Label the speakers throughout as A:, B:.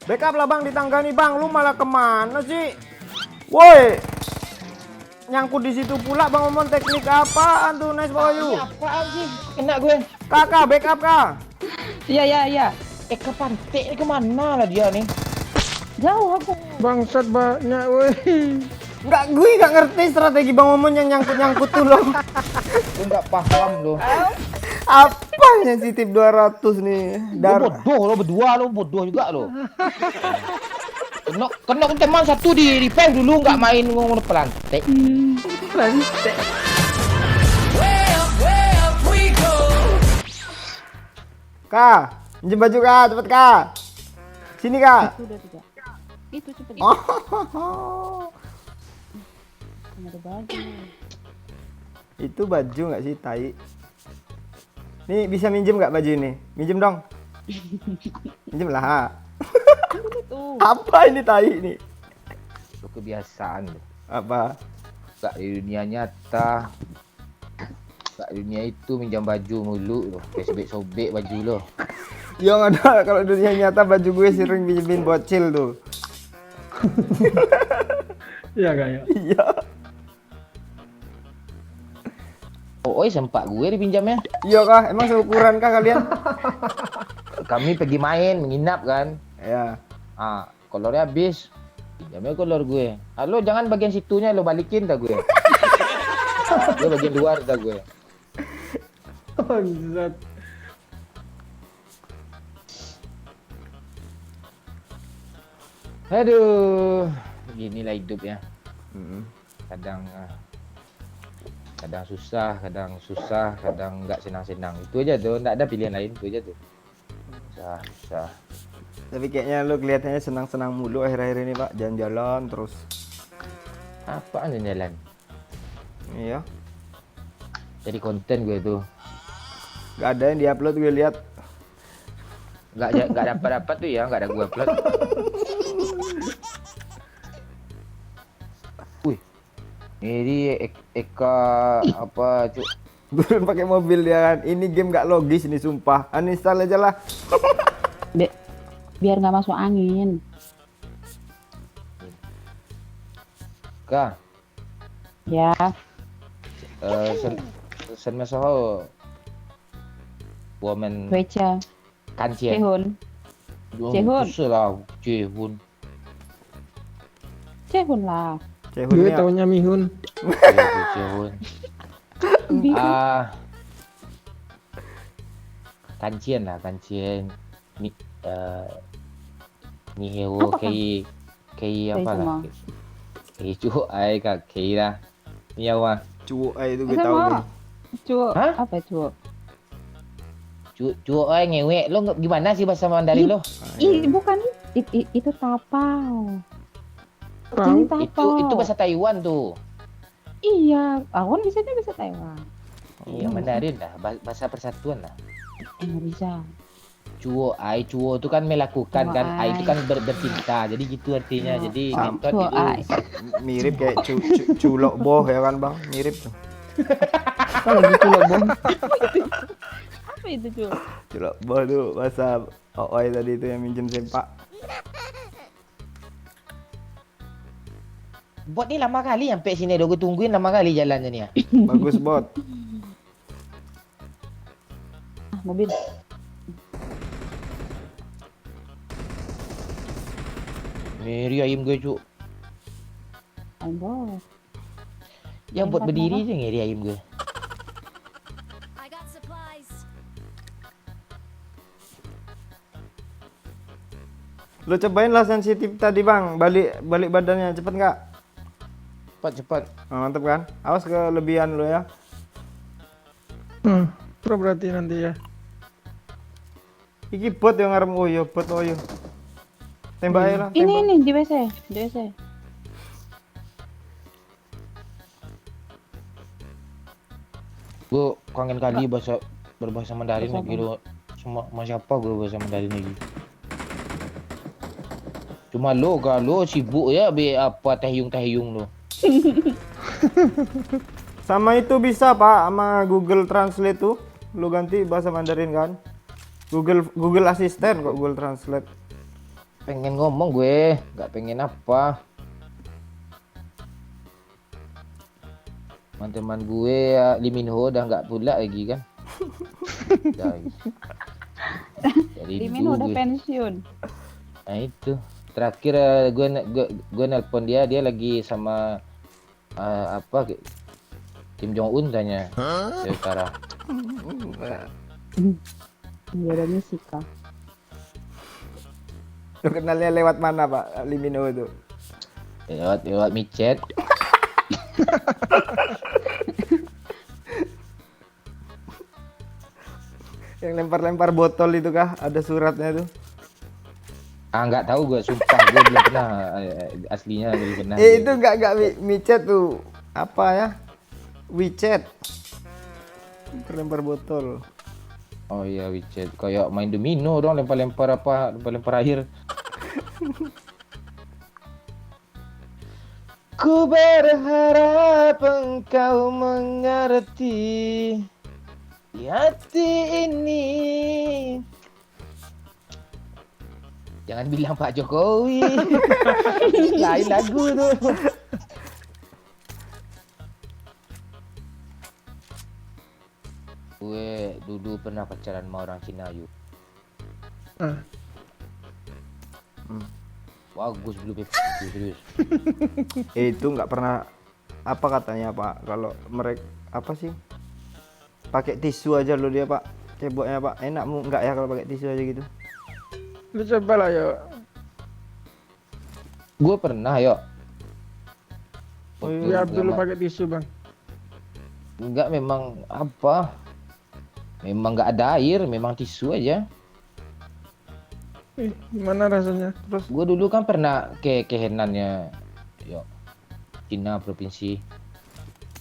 A: Backup lah bang di tangga nih bang. Lu malah kemana sih? Woi, nyangkut di situ pula bang Momon. Teknik apaan tuh? Nice boy.
B: Apaan sih? Kena gue.
A: Kakak backup kah?
C: Iya.
B: Ke pantai kemana lah dia nih?
C: Jauh aku.
D: Bangsat banyak woi.
A: Enggak, gue nggak ngerti strategi bang Momon yang nyangkut tuh loh.
B: Gue nggak paham loh.
A: Apa sensitif 200 nih?
B: Lo bodoh lo berdua lo bodoh juga lo. Kena teman satu di repair dulu nggak main ngomong pelantik.
A: Kak, pinjam baju kak, cepet kak. Sini kak.
C: Itu udah tiga. Itu cepet.
A: Oh,
C: Ada baju.
A: itu baju nggak sih tai? Nih bisa minjem nggak baju ini? Minjem dong. Minjem lah.
C: Itu.
A: Apa ini tai ini?
B: Lo kebiasaan lo.
A: Apa?
B: Gak di dunia nyata. Gak di dunia itu minjam baju mulu lo. Kayak sobek baju lo.
A: Yang ada kalau dunia nyata baju gue sering pinjemin bocil tuh.
D: Iya kayak.
A: Iya.
B: Oh, sempat gue dipinjamnya.
A: Iya kah? Emang seukuran kah kalian?
B: Kami pergi main, menginap kan.
A: Ya.
B: Kolornya habis. Pinjamnya kolor gue. Lo jangan bagian situnya lo balikin dah gue. Lo bagian luar dah gue.
D: Bangsat.
B: Aduh, beginilah hidup ya.
A: Mm-mm.
B: Kadang susah, kadang nggak senang-senang. Itu aja tuh, nggak ada pilihan lain itu aja tuh. Susah.
A: Tapi kayaknya lu kelihatannya senang-senang mulu akhir-akhir ini pak, jalan-jalan terus.
B: Apaan yang jalan?
A: Iya.
B: Jadi konten gue tuh.
A: Gak ada yang diupload gue lihat.
B: Nggak dapat tuh ya, nggak ada gue upload. Wih, ini Eka apa cu?
A: Turun pakai mobil dia kan. Ini game gak logis nih sumpah. Uninstall aja lah.
C: Biar nggak masuk angin.
B: Eka,
C: Ya.
B: sen masaho woman
C: Wecha.
B: kancien.
C: Cehun. Cehun.
B: Salah, Cehun.
C: Cehun lah.
D: Gue
A: Cehunnya.
D: taunya Mihun.
B: Cehun. Kancien lah, kancien. Ni hewo
C: Apa,
B: kei apa
C: Kei
B: lah.
C: semua.
B: Kei cu ai kak kei lah. Ni apa?
A: Cuok itu gue tahu
C: Sama.
A: nih.
C: Cuo.
B: Hah?
C: Apa cuo?
B: Cu ai ngewek. Lo gimana sih bahasa Mandarin lo?
C: Bukan. Itu tapau.
D: Tahu.
C: Ini tapau.
B: Itu bahasa Taiwan tuh.
C: Iya. Aku kan bisanya bisa Taiwan.
B: Iya, Mandarin lah, bahasa persatuan lah.
C: Nggak bisa.
B: Cuo itu kan melakukan
C: Cuo
B: kan, ai itu
C: ai.
B: kan bercinta. Jadi gitu artinya. Jadi ngentot
C: Cuo
B: itu.
C: ai.
A: Mirip kayak culok boh ya kan bang? Mirip tuh.
C: Kalau gitu loh, Bang. Apa itu, cuo?
A: Culok boh tuh bahasa Oi tadi itu yang minjem sempak.
B: Bot ni lama kali sampai sini dah gue tungguin lama kali jalannya ni.
A: Bagus bot.
C: Mobil.
B: Meri ayam gue cu.
C: Ayam bos.
B: Yang buat
C: Empat
B: berdiri
C: berapa?
B: je ngeri ayam gue.
E: I got supplies.
A: Lo cobain lah sensitif tadi bang. Balik badannya cepet nggak?
B: Cepat.
A: Mantep kan? Awas kelebihan lo ya.
D: Pro berarti nanti ya.
A: Iki bot yang ngarep oyo, bot oyo. Tembak aja lah.
C: Ini di WC, di WC.
B: Gue kangen kali berbahasa Mandarin
C: Bahasa
B: lagi lo. Sama siapa gue bahasa Mandarin lagi. Cuma lo kalau sibuk ya be apa tahyung lo.
A: Sama itu bisa pak, sama Google Translate tuh. Lu ganti bahasa Mandarin kan? Google Assistant kok Google Translate.
B: pengen ngomong gue, nggak pengen apa. Teman-teman gue ya, Lee Min Ho udah nggak pula lagi kan. Udah, dari
C: Lee Min Ho udah
B: gue.
C: pensiun.
B: Nah itu terakhir gue nelpon dia lagi sama apa Kim Jong Un tanya sekarang.
C: Iya ada musik kah?
A: Lu kenalnya lewat mana Pak Lee Min Ho itu?
B: lewat micet.
A: Yang lempar-lempar botol itu kah? Ada suratnya tuh.
B: Nggak tahu gue, sumpah gue belum pernah aslinya belum pernah.
A: Itu enggak micet tuh. Apa ya? WeChat. Lempar botol.
B: Oh iya WeChat, kayak main domino dong, lempar-lempar air. Ku berharap engkau mengerti di hati ini. Jangan bilang Pak Jokowi. Lain lagu tuh. Gue dulu pernah pacaran sama orang Cina yuk.
D: Ah,
B: Bagus dulu serius.
A: Itu nggak pernah apa katanya Pak kalau mereka apa sih? Pakai tisu aja lo dia Pak. Ceboknya Pak. Enak mu nggak ya kalau pakai tisu aja gitu?
D: lu coba lah yuk.
B: Gue pernah yuk.
A: Oh,
B: Waktu
A: iya.
D: Biar dulu
B: zaman-
D: pakai tisu bang.
B: Enggak, memang apa? Memang nggak ada air, memang tisu aja.
D: Gimana rasanya?
A: Terus
B: Gue dulu kan pernah ke Henannya, yuk, Cina provinsi.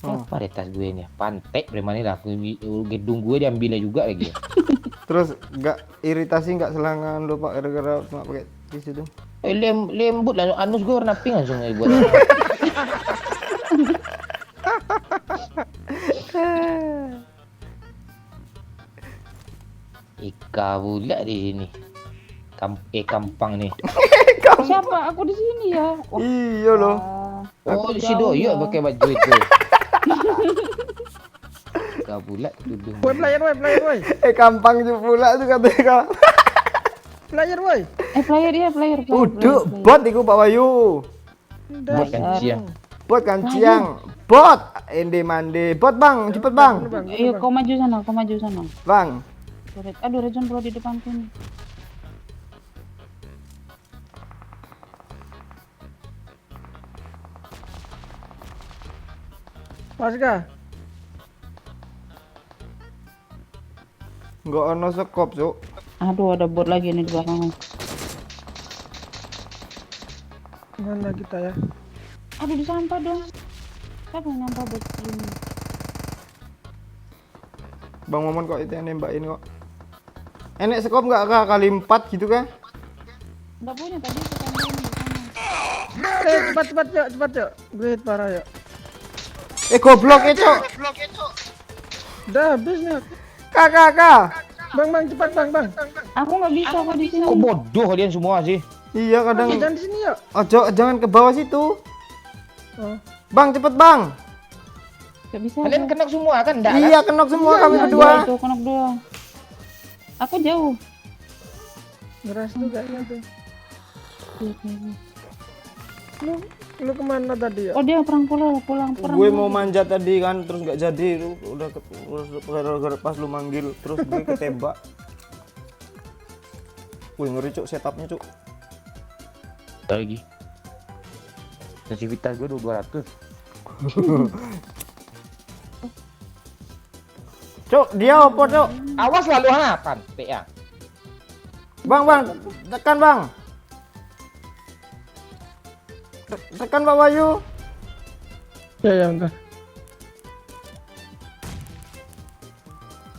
A: Oh.
B: Apa deh tas gue ini? Pantek preman lah. Gedung gue diambilnya juga lagi.
A: terus nggak iritasi nggak selangan lo Pak gara-gara cuma pakai tisu tuh?
B: Lembut lah, anus gue warna pink langsung buat. Ika pula di sini. Kampang nih.
C: Siapa? Aku di sini ya. Wah,
A: Iya loh.
B: Oh,
C: aku
B: si
C: jauh
B: Doyok
C: ya.
B: pakai baju itu. Ika pula tudung.
D: Woi player woi.
A: Kampang juga pula tuh katanya Kak.
D: Player woi.
C: Player ya, player.
A: Uduk bot iku Pak Wayu.
B: Buat kancian.
A: Bot kan siang. Bot. Ende mande. Bot Bang, cepet Bang.
C: Ayo kau maju sana, kau maju sana.
A: Bang.
C: Aduh, Rejon keluar di depanku nih.
D: Mas kah?
A: Nggak ono sekop, Cuk.
C: Aduh, ada bot lagi nih di belakang.
D: Mana kita ya?
C: Aduh, di sampah dong. Siapa yang nyampah bot ini?
A: Bang Momon kok itu yang nembakin kok. Enek sekop nggak Kak? Kali 4 gitu kan?
C: Nggak punya tadi tetangga ini di sana.
D: Cepat yuk. Gue hit parah yuk.
A: Goblok ya, Cuk.
D: Udah habis nih.
A: Kak.
D: Bang cepat bang.
C: Aku nggak bisa kok di sini.
B: Kok bodoh kalian semua sih?
A: Iya kadang.
D: Jangan di sini yuk.
A: Ojo, jangan ke bawah situ.
D: Oh.
A: Bang, cepet Bang.
C: Nggak bisa.
B: Kalian kenok semua kan? Enggak
A: Iya, kenok semua kami berdua.
C: Itu konok dua. Aku jauh.
D: Ngeras tuh kayaknya tuh.
C: Iya, kayaknya.
D: Lu kemana tadi ya?
C: Oh dia pulang.
A: Gue mau manjat tadi kan, terus nggak jadi. Lu udah gara-gara pas lu manggil, terus gue ketembak. Wih ngeri Cuk, setupnya Cuk.
B: Lagi. Sensitivitas gue 200.
A: Cuk, dia opo Cuk?
B: Awas lalu pantek ya.
A: Bang, tekan Bang. Tekan Pak Wayu.
D: Ya bentar.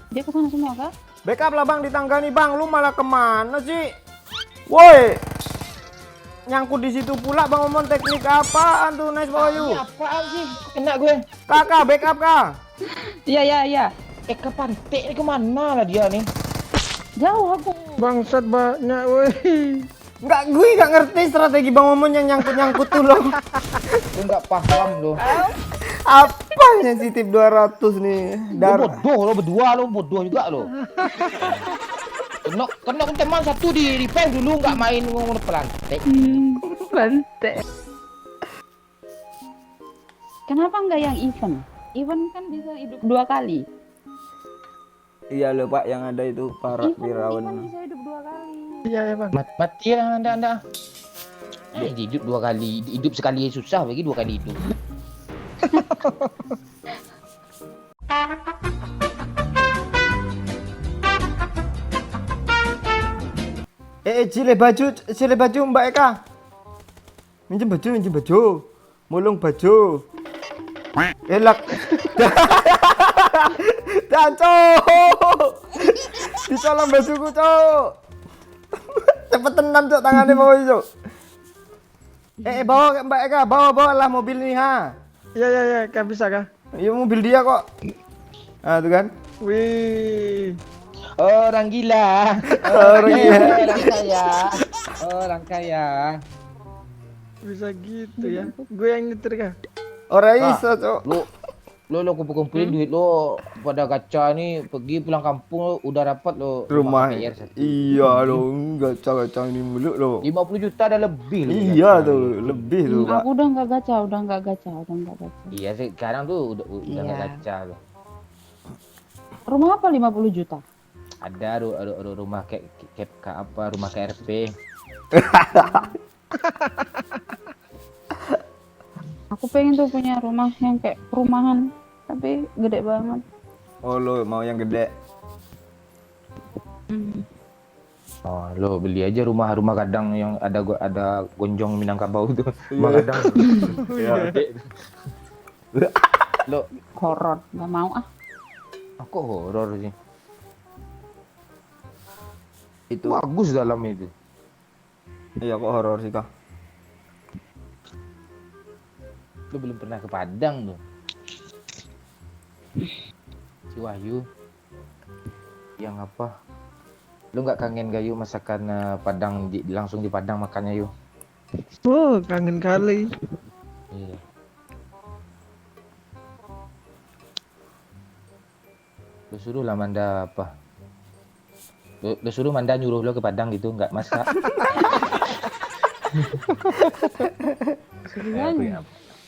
C: Dia kesana semua kak?
A: Backup lah Bang di tangga nih Bang. Lu malah kemana sih? Woi. Nyangkut di situ pula Bang Momon, teknik apaan tuh Nice Pak Wayu?
B: Apaan sih? Kena gue.
A: Kakak, backup Kak.
C: Iya.
B: Ke pantek ini kemana lah dia nih?
C: Jauh aku.
D: Bangsat banyak woi.
A: Enggak, gue nggak ngerti strategi Bang Momon yang nyangkut-nyangkut tuh loh.
B: Lu nggak paham lo.
A: Apa sensitif 200 nih?
B: Lo bodoh lo berdua lo bodoh juga lo. Kena teman satu di repair dulu nggak main ngomong pelantik.
C: Rantai. Kenapa nggak yang event? Event kan bisa hidup 2 kali.
A: Iya loh Pak, yang ada itu para
C: Event
A: Firaun.
C: bisa hidup 2 kali.
D: Iya ya bang.
B: Mati lah anda. Hidup 2 kali, hidup sekali susah bagi 2 kali hidup.
A: Cile baju Mbak Eka. Minjem baju. Mulung baju. Elak. Dan cok. Dicolong bajuku cok. Cepet tenang cok tangannya bawa cok. Bawa Mbak Eka, bawa lah mobil nih ha.
D: Iya, kah bisa kah?
A: Iya mobil dia kok. Ah tuh kan.
D: Wih.
B: Orang gila.
A: Orang gila.
B: Orang kaya.
D: Bisa gitu ya. Gue yang nyetir kah?
A: Orang iso cok.
B: Lo kumpulin duit lo pada gacha nih pergi pulang kampung udah dapat lo
A: Rumah.
B: KPR satu.
A: Iya loh, gacha ini mulu loh.
B: 50 juta ada lebih lo.
A: Iya tuh, lebih tuh Pak.
C: Aku udah nggak gacha.
B: Iya sekarang tuh udah
C: Iya.
B: nggak gacha lo.
C: Rumah apa 50 juta?
B: Ada rumah kayak apa rumah KRP.
C: Aku pengen tuh punya rumah yang kayak perumahan, tapi gede banget.
A: Oh lo mau yang gede.
B: Oh lo beli aja rumah kadang yang ada gonjong Minangkabau itu. Rumah
A: Iya.
B: kadang.
A: Iya.
B: Lo
C: Horor, nggak mau ah.
B: aku horor sih.
A: Itu
B: Bagus dalam itu.
A: iya kok horor sih kak.
B: Lu belum pernah ke Padang tuh. Si Wahyu. Yang apa? Lu nggak kangen gayu masakan Padang langsung di Padang makannya yuk.
D: Oh, kangen kali.
B: Iya. Lu suruh lah Manda apa? Lu suruh Manda nyuruh lo ke Padang gitu nggak masak?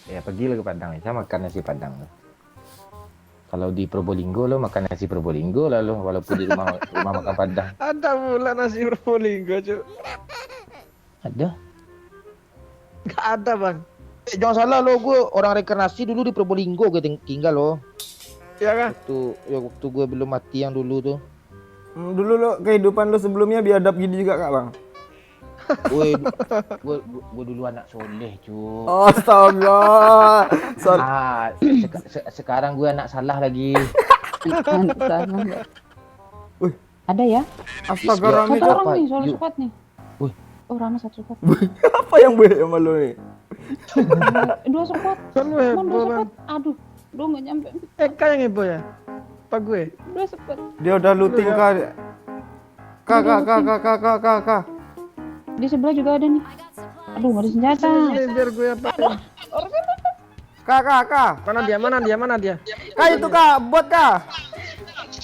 B: Ya pergi lo ke Padang ya, saya makan nasi Padang. Kalau di Probolinggo lo makan nasi Probolinggo lah lo, walaupun di rumah makan Padang.
D: Ada pula nasi Probolinggo cuy.
B: Ada?
D: Gak ada bang.
B: Jangan salah lo, gue orang reinkarnasi dulu di Probolinggo gue tinggal lo.
D: Iya kah?
B: Waktu gue belum mati yang dulu tuh.
A: Dulu lo kehidupan lo sebelumnya biadab gini juga kak bang?
B: Gue dulu anak soleh cu.
A: Astaga.
B: Sekarang gue anak salah lagi.
C: Sana nggak?
A: Wih.
C: Ada ya?
A: Astaga
B: Ya,
A: Rami
C: Satu
A: cok.
C: orang nih, soal
B: Yuk.
C: squad nih.
B: Wih.
C: Oh, Rama 1 squad.
A: Apa yang gue sama lo nih?
C: 2 squad.
D: Kan lu
C: Cuman 2
D: heboh bang.
C: squad. Aduh, nggak nyampe.
D: Eka yang heboh ya? Apa gue?
C: 2 squad.
A: Dia udah looting kak. Kak.
C: Di sebelah juga ada nih.
E: I got supplies.
C: Aduh, nggak ada senjata.
D: Ini biar gue apa?
A: Kak.
D: Mana dia?
A: Kak itu kak, buat kak.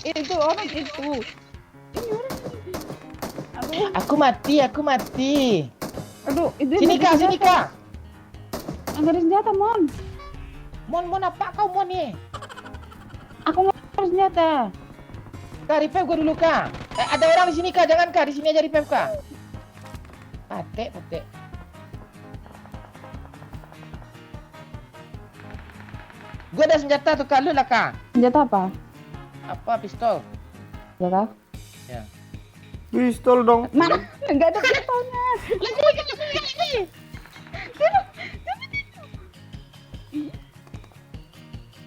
C: Itu orang itu.
B: Aku mati.
C: Aduh, itu
B: Sini
C: nggak ada
B: kak.
C: senjata. Nggak ada senjata, Mon.
B: Mon apa kau Mon nih?
C: Aku nggak ada senjata.
B: Kak, revive gue dulu kak. Ada orang di sini kak, jangan kak, di sini aja revive kak. Patek. Gue ada senjata tuh kak, lu lah kak.
C: Senjata apa?
B: Apa pistol?
C: Ya kah?
B: Ya.
A: Pistol dong.
C: Mana? Nggak ada pistolnya.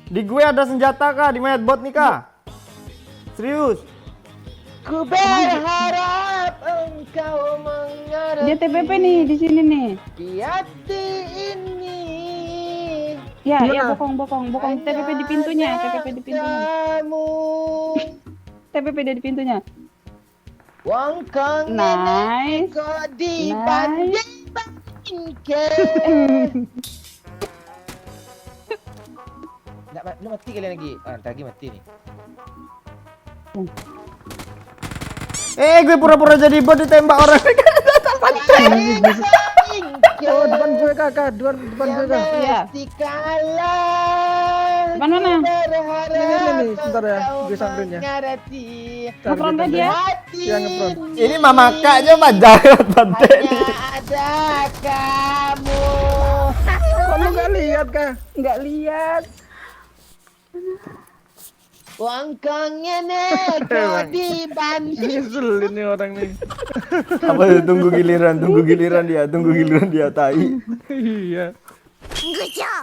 A: Di gue ada senjata kak, di mayat bot nih kak. Serius.
B: Ku berharap engkau mengerti.
C: Dia TPP nih di sini nih.
B: Di hati ini.
C: Ya,
D: Mana?
C: bokong. TPP di pintunya.
B: Kamu.
C: TPP dia di pintunya.
B: Wong kong
C: Nice.
B: kok dibandingkan. Lu mati kalian lagi. Ah, ntar lagi mati nih.
A: Gue pura-pura jadi bot ditembak orang.
D: Oh, depan gue kakak, depan gue kak.
C: Iya. Depan mana?
D: Ini, sebentar ya, gue samperin ya.
C: Ngefront lagi ya?
D: Iya, ngefront.
A: Ini mama kaknya panjangan pantai nih.
B: Ada kamu.
D: Kok lu gak lihat kak?
C: Nggak lihat.
B: Wongkongnya neko di Bandung.
D: Ngeselin nih orang nih.
A: Apa tunggu giliran dia tai.
D: Iya.
E: Good job.